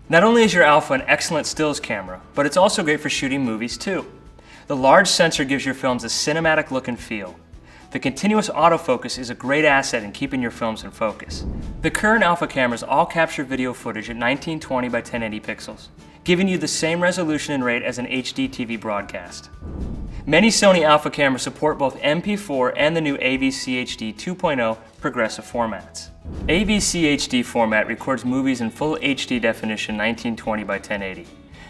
Not only is your Alpha an excellent stills camera, but it's also great for shooting movies too. The large sensor gives your films a cinematic look and feel. The continuous autofocus is a great asset in keeping your films in focus. The current Alpha cameras all capture video footage at 1920 by 1080 pixels, giving you the same resolution and rate as an HD TV broadcast. Many Sony Alpha cameras support both MP4 and the new AVCHD 2.0 progressive formats. AVCHD format records movies in full HD definition 1920 by 1080.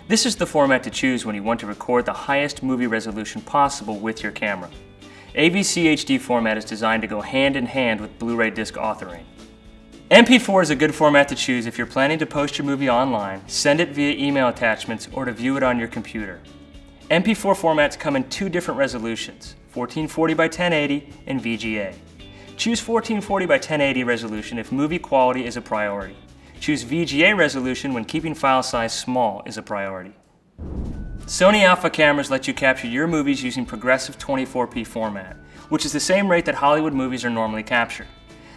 This is the format to choose when you want to record the highest movie resolution possible with your camera. AVCHD format is designed to go hand in hand with Blu-ray disc authoring. MP4 is a good format to choose if you're planning to post your movie online, send it via email attachments, or to view it on your computer. MP4 formats come in two different resolutions, 1440 by 1080 and VGA. Choose 1440 by 1080 resolution if movie quality is a priority. Choose VGA resolution when keeping file size small is a priority. Sony Alpha cameras let you capture your movies using progressive 24p format, which is the same rate that Hollywood movies are normally captured.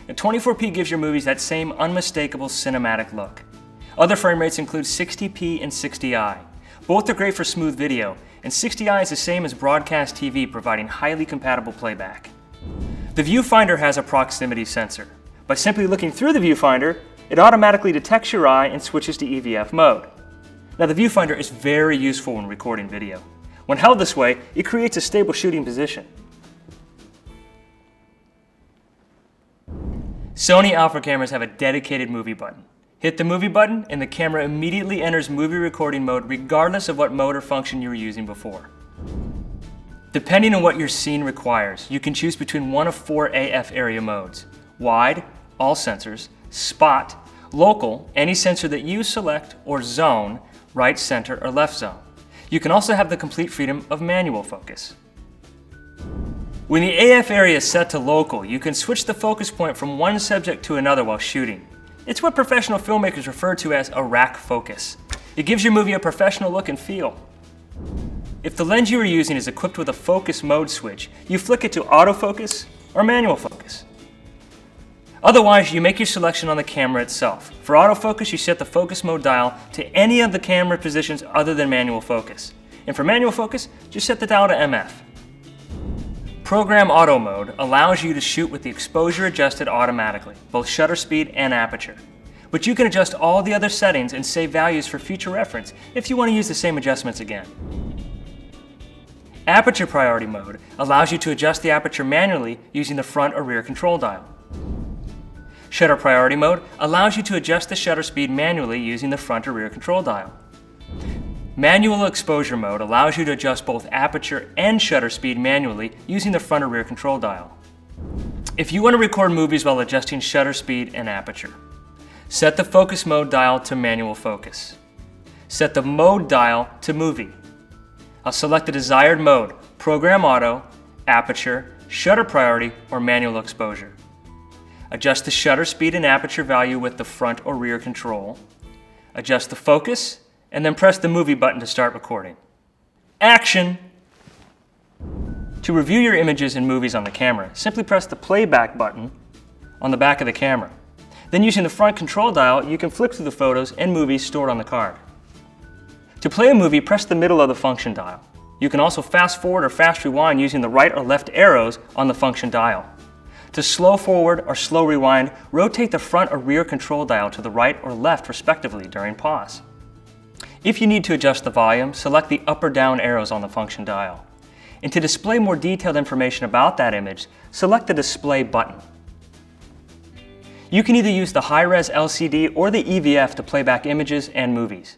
And 24p gives your movies that same unmistakable cinematic look. Other frame rates include 60p and 60i. Both are great for smooth video, and 60i is the same as broadcast TV, providing highly compatible playback. The Viewfinder has a proximity sensor. By simply looking through the Viewfinder, it automatically detects your eye and switches to EVF mode. Now the Viewfinder is very useful when recording video. When held this way, it creates a stable shooting position. Sony Alpha cameras have a dedicated movie button. Hit the movie button and the camera immediately enters movie recording mode regardless of what mode or function you were using before. Depending on what your scene requires, you can choose between one of 4 AF area modes: wide, all sensors, spot, local, any sensor that you select, or zone, right, center, or left zone. You can also have the complete freedom of manual focus. When the AF area is set to local, you can switch the focus point from one subject to another while shooting. It's what professional filmmakers refer to as a rack focus. It gives your movie a professional look and feel. If the lens you are using is equipped with a focus mode switch, you flick it to autofocus or manual focus. Otherwise, you make your selection on the camera itself. For autofocus, you set the focus mode dial to any of the camera positions other than manual focus. And for manual focus, just set the dial to MF. Program Auto Mode allows you to shoot with the exposure adjusted automatically, both shutter speed and aperture. But you can adjust all the other settings and save values for future reference if you want to use the same adjustments again. Aperture Priority Mode allows you to adjust the aperture manually using the front or rear control dial. Shutter Priority Mode allows you to adjust the shutter speed manually using the front or rear control dial. Manual Exposure Mode allows you to adjust both aperture and shutter speed manually using the front or rear control dial. If you want to record movies while adjusting shutter speed and aperture, set the focus mode dial to manual focus. Set the mode dial to movie. I'll select the desired mode: Program Auto, Aperture, Shutter Priority, or Manual Exposure. Adjust the shutter speed and aperture value with the front or rear control. Adjust the focus, and then press the movie button to start recording. Action! To review your images and movies on the camera, simply press the playback button on the back of the camera. Then using the front control dial, you can flick through the photos and movies stored on the card. To play a movie, press the middle of the function dial. You can also fast forward or fast rewind using the right or left arrows on the function dial. To slow forward or slow rewind, rotate the front or rear control dial to the right or left respectively during pause. If you need to adjust the volume, select the up or down arrows on the function dial. And to display more detailed information about that image, select the Display button. You can either use the high-res LCD or the EVF to play back images and movies.